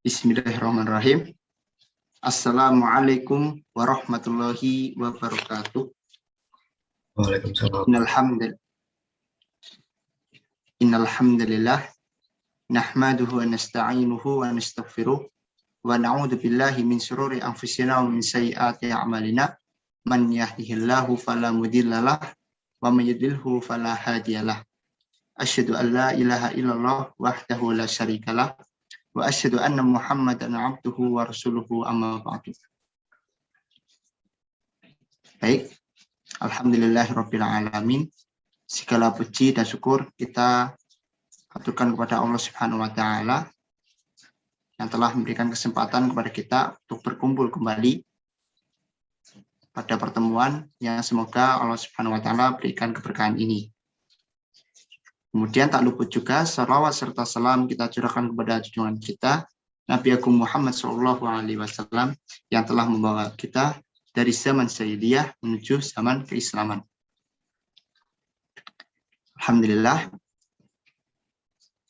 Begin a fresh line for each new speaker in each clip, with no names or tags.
Bismillahirrahmanirrahim. Assalamualaikum warahmatullahi wabarakatuh.
Waalaikumsalam.
Innalhamdulillah nahmaduhu wa nasta'inuhu wa nastaghfiruh wa na'udzu billahi min syururi anfusina wa min sayyiati a'malina. Man yahdihillahu fala mudhillalah wa may yudlilhu fala hadiyalah. Asyhadu an la ilaha illallah wahdahu la syarikalah wa asyhadu anna Muhammadan abduhu wa rasuluhu amma ba'du. Baik, alhamdulillahirabbil alamin. Segala puji dan syukur kita haturkan kepada Allah Subhanahu wa taala yang telah memberikan kesempatan kepada kita untuk berkumpul kembali pada pertemuan yang semoga Allah Subhanahu wa taala berikan keberkahan ini. Kemudian tak luput juga salawat serta salam kita curahkan kepada junjungan kita Nabi Agung Muhammad SAW yang telah membawa kita dari zaman jahiliyah menuju zaman keislaman. Alhamdulillah.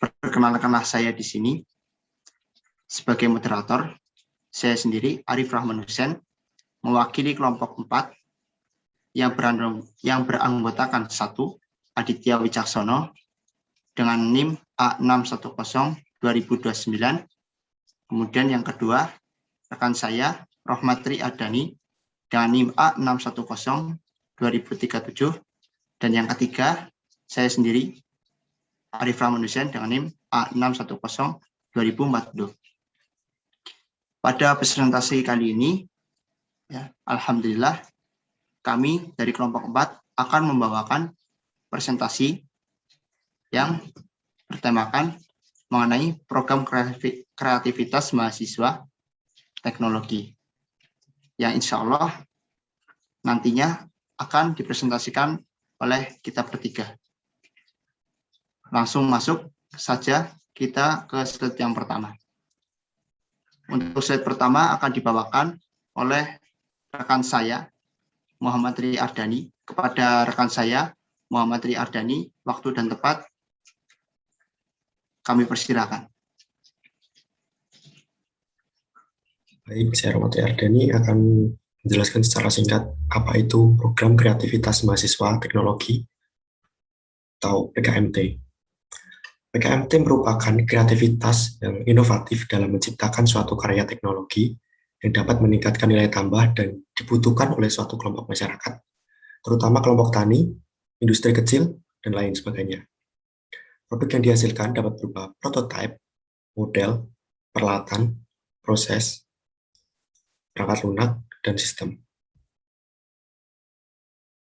Perkenalkanlah saya di sini sebagai moderator. Saya sendiri Arif Rahman Hussein mewakili kelompok 4 yang beranggotakan 1 Aditya Wicaksono dengan NIM A610-2029. Kemudian yang kedua, rekan saya, Rohmatri Ardani, dengan NIM A610-2037. Dan yang ketiga, saya sendiri, Arif Rahman Hussein, dengan NIM A610-2040. Pada presentasi kali ini, ya, alhamdulillah, kami dari kelompok 4 akan membawakan presentasi yang bertemakan mengenai program kreativitas mahasiswa teknologi yang insya Allah nantinya akan dipresentasikan oleh kita bertiga. Langsung masuk saja kita ke slide yang pertama. Untuk slide pertama akan dibawakan oleh rekan saya Muhammad Ri Ardani. Kepada rekan saya Muhammad Ri Ardani, waktu dan tempat kami persilakan.
Baik, saya Rohmatri Ardani akan menjelaskan secara singkat apa itu program kreativitas mahasiswa teknologi atau PKMT. PKMT merupakan kreativitas yang inovatif dalam menciptakan suatu karya teknologi yang dapat meningkatkan nilai tambah dan dibutuhkan oleh suatu kelompok masyarakat, terutama kelompok tani, industri kecil, dan lain sebagainya. Produk yang dihasilkan dapat berupa prototipe, model, peralatan, proses, perangkat lunak, dan sistem.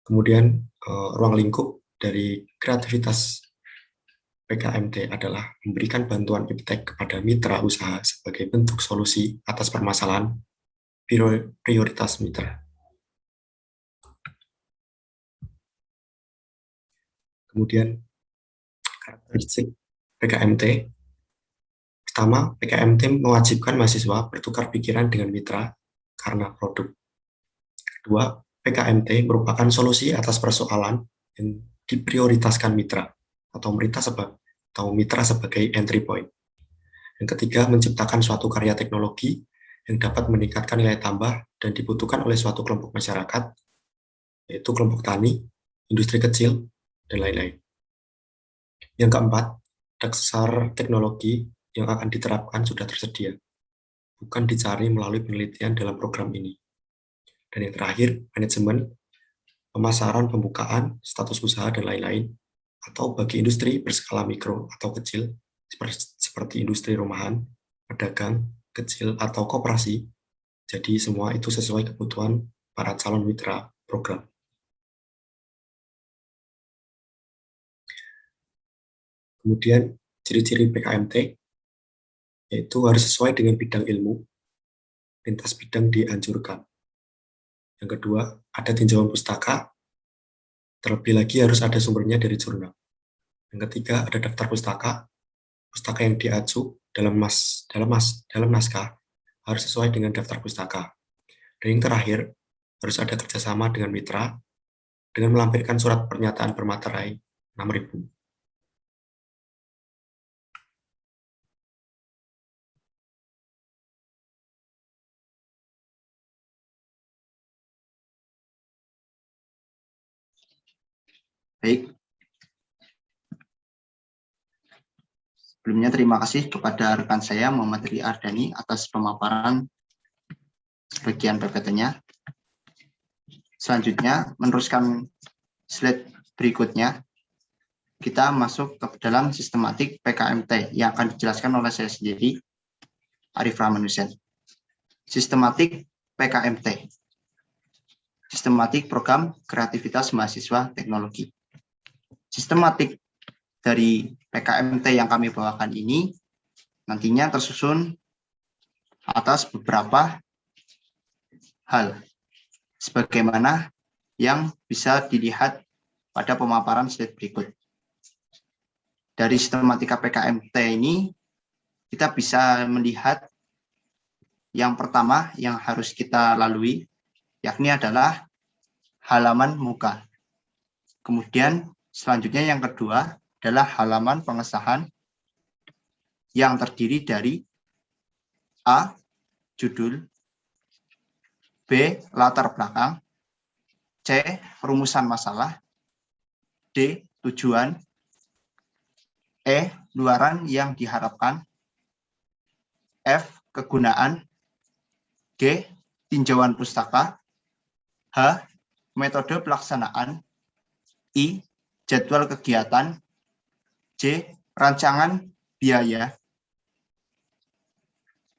Kemudian, ruang lingkup dari kreativitas PKMT adalah memberikan bantuan iptek kepada mitra usaha sebagai bentuk solusi atas permasalahan prioritas mitra. Kemudian, karakteristik PKMT. Pertama, PKMT mewajibkan mahasiswa bertukar pikiran dengan mitra karena produk. Kedua, PKMT merupakan solusi atas persoalan yang diprioritaskan mitra atau mitra sebagai entry point. Yang ketiga, menciptakan suatu karya teknologi yang dapat meningkatkan nilai tambah dan dibutuhkan oleh suatu kelompok masyarakat, yaitu kelompok tani, industri kecil, dan lain-lain. Yang keempat, dasar teknologi yang akan diterapkan sudah tersedia, bukan dicari melalui penelitian dalam program ini. Dan yang terakhir, manajemen, pemasaran, pembukaan, status usaha, dan lain-lain, atau bagi industri berskala mikro atau kecil, seperti industri rumahan, pedagang, kecil, atau koperasi. Jadi semua itu sesuai kebutuhan para calon mitra program. Kemudian, ciri-ciri PKMT, yaitu harus sesuai dengan bidang ilmu, lintas bidang dianjurkan. Yang kedua, ada tinjauan pustaka, terlebih lagi harus ada sumbernya dari jurnal. Yang ketiga, ada daftar pustaka yang diacu dalam naskah harus sesuai dengan daftar pustaka. Dan yang terakhir, harus ada kerjasama dengan mitra dengan melampirkan surat pernyataan bermaterai 6.000.
Baik. Sebelumnya terima kasih kepada rekan saya Muhammad Ri Ardani atas pemaparan bagian PPT-nya. Selanjutnya, meneruskan slide berikutnya, kita masuk ke dalam sistematik PKMT yang akan dijelaskan oleh saya sendiri, Arif Rahman Hussein. Sistematik PKMT, sistematik program kreativitas mahasiswa teknologi. Sistematik dari PKMT yang kami bawakan ini nantinya tersusun atas beberapa hal, sebagaimana yang bisa dilihat pada pemaparan slide berikut. Dari sistematika PKMT ini, kita bisa melihat yang pertama yang harus kita lalui, yakni adalah halaman muka. Kemudian selanjutnya yang kedua adalah halaman pengesahan yang terdiri dari A. Judul, B. Latar belakang, C. Perumusan masalah, D. Tujuan, E. Luaran yang diharapkan, F. Kegunaan, G. Tinjauan pustaka, H. Metode pelaksanaan, I. Jadwal kegiatan, J. Rancangan biaya,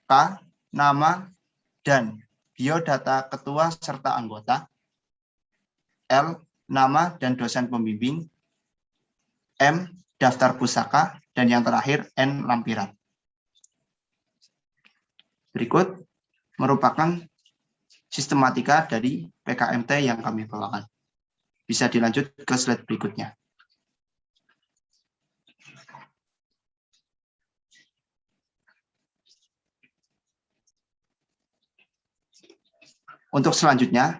K. Nama dan biodata ketua serta anggota, L. Nama dan dosen pembimbing, M. Daftar pusaka, dan yang terakhir N. Lampiran. Berikut merupakan sistematika dari PKMT yang kami bawakan. Bisa dilanjut ke slide berikutnya. Untuk selanjutnya,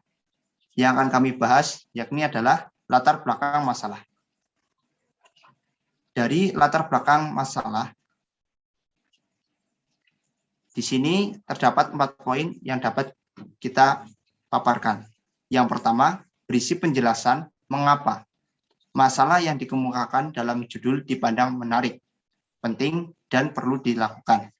yang akan kami bahas yakni adalah latar belakang masalah. Dari latar belakang masalah, di sini terdapat 4 poin yang dapat kita paparkan. Yang pertama, berisi penjelasan mengapa masalah yang dikemukakan dalam judul dipandang menarik, penting, dan perlu dilakukan.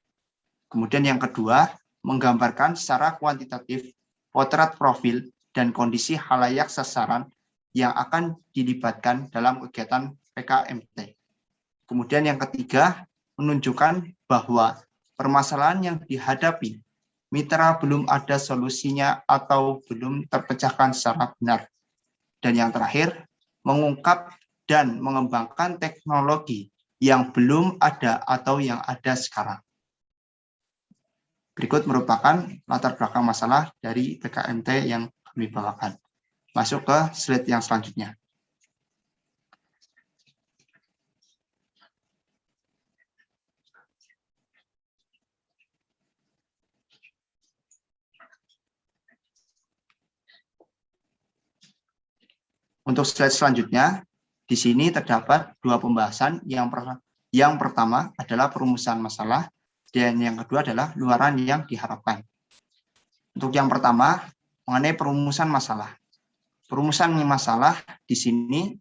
Kemudian yang kedua, menggambarkan secara kuantitatif potret profil dan kondisi khalayak sasaran yang akan dilibatkan dalam kegiatan PKMT. Kemudian yang ketiga, menunjukkan bahwa permasalahan yang dihadapi mitra belum ada solusinya atau belum terpecahkan secara benar. Dan yang terakhir, mengungkap dan mengembangkan teknologi yang belum ada atau yang ada sekarang. Berikut merupakan latar belakang masalah dari PKMT yang kami bawakan. Masuk ke slide yang selanjutnya. Untuk slide selanjutnya, di sini terdapat 2 pembahasan. Yang pertama adalah perumusan masalah, dan yang kedua adalah luaran yang diharapkan. Untuk yang pertama, mengenai perumusan masalah. Perumusan masalah di sini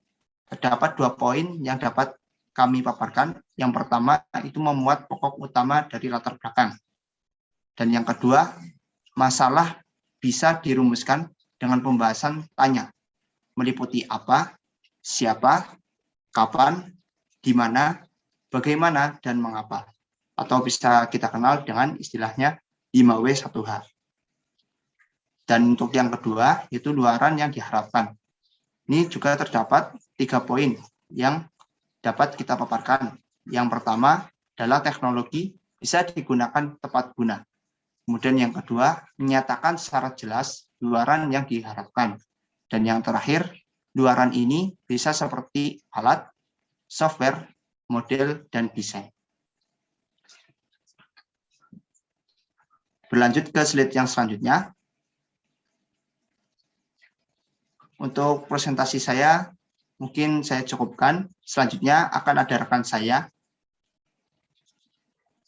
terdapat 2 poin yang dapat kami paparkan. Yang pertama itu memuat pokok utama dari latar belakang. Dan yang kedua, masalah bisa dirumuskan dengan pembahasan tanya, meliputi apa, siapa, kapan, di mana, bagaimana, dan mengapa. Atau bisa kita kenal dengan istilahnya 5W1H. Dan untuk yang kedua, itu luaran yang diharapkan. Ini juga terdapat 3 poin yang dapat kita paparkan. Yang pertama adalah teknologi bisa digunakan tepat guna. Kemudian yang kedua, menyatakan secara jelas luaran yang diharapkan. Dan yang terakhir, luaran ini bisa seperti alat, software, model, dan desain. Berlanjut ke slide yang selanjutnya. Untuk presentasi saya, mungkin saya cukupkan. Selanjutnya akan ada rekan saya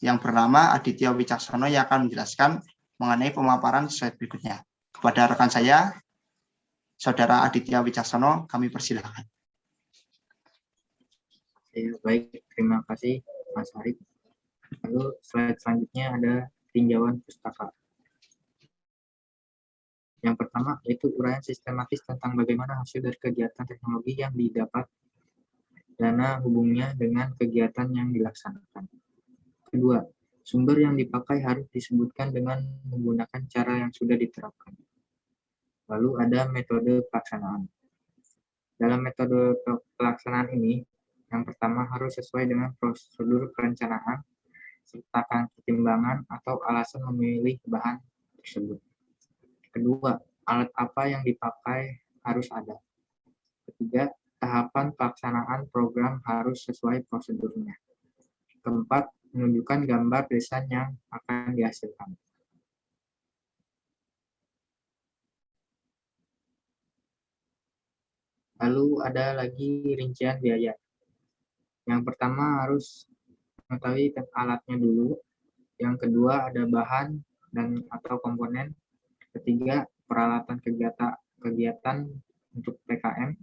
yang bernama Aditya Wicaksono yang akan menjelaskan mengenai pemaparan slide berikutnya. Kepada rekan saya, Saudara Aditya Wicaksono, kami persilahkan.
Ya, baik, terima kasih Mas Arif. Lalu slide selanjutnya ada tinjauan pustaka. Yang pertama yaitu uraian sistematis tentang bagaimana hasil dari kegiatan teknologi yang didapat dana hubungnya dengan kegiatan yang dilaksanakan. Kedua, sumber yang dipakai harus disebutkan dengan menggunakan cara yang sudah diterapkan. Lalu ada metode pelaksanaan. Dalam metode pelaksanaan ini, yang pertama harus sesuai dengan prosedur perencanaan, sertakan pertimbangan atau alasan memilih bahan tersebut. Kedua, alat apa yang dipakai harus ada. Ketiga, tahapan pelaksanaan program harus sesuai prosedurnya. Keempat, menunjukkan gambar desain yang akan dihasilkan. Lalu ada lagi rincian biaya. Yang pertama harus mengetahui alatnya dulu. Yang kedua ada bahan dan atau komponen. Ketiga, peralatan kegiatan untuk PKM.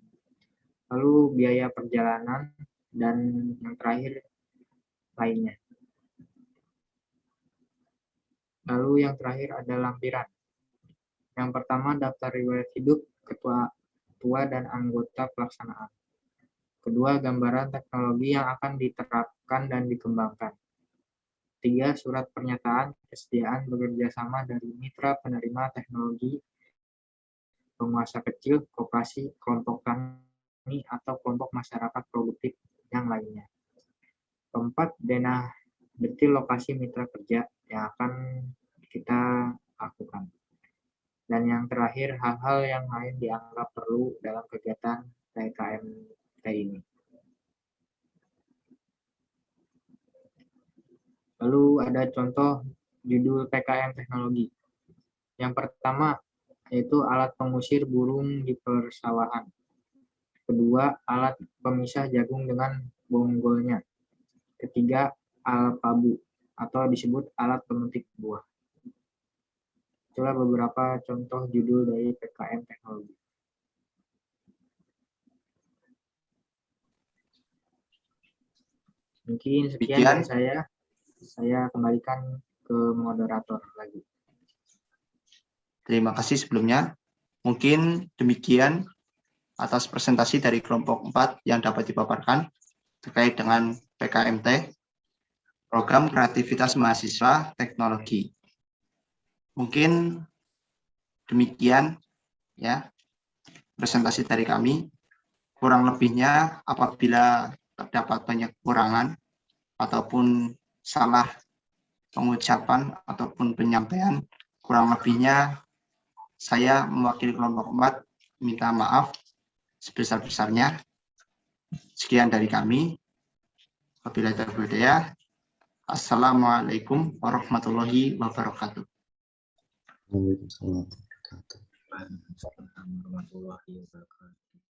Lalu biaya perjalanan dan yang terakhir lainnya. Lalu yang terakhir ada lampiran. Yang pertama daftar riwayat hidup ketua dan anggota pelaksanaan. Kedua, gambaran teknologi yang akan diterapkan dan dikembangkan. Tiga, surat pernyataan kesediaan bekerja sama dari mitra penerima teknologi, penguasa kecil, koperasi, kelompok tani, atau kelompok masyarakat produktif yang lainnya. Keempat, denah detil lokasi mitra kerja yang akan kita lakukan. Dan yang terakhir, hal-hal yang lain dianggap perlu dalam kegiatan PKMT ini. Lalu ada contoh judul PKM teknologi. Yang pertama yaitu alat pengusir burung di persawahan. Kedua, alat pemisah jagung dengan bonggolnya. Ketiga, alpabu atau disebut alat pemetik buah. Itulah beberapa contoh judul dari PKM teknologi. Mungkin sekian dari saya. Saya kembalikan ke moderator lagi.
Terima kasih sebelumnya. Mungkin demikian atas presentasi dari kelompok 4 yang dapat dipaparkan terkait dengan PKMT, Program Kreativitas Mahasiswa Teknologi. Mungkin demikian ya presentasi dari kami. Kurang lebihnya apabila terdapat banyak kekurangan ataupun salah pengucapan ataupun penyampaian, kurang lebihnya saya mewakili kelompok 4 minta maaf sebesar-besarnya. Sekian dari kami. Wabillahi taufiq wal hidayah. Assalamualaikum warahmatullahi wabarakatuh.
Waalaikumsalam warahmatullahi wabarakatuh.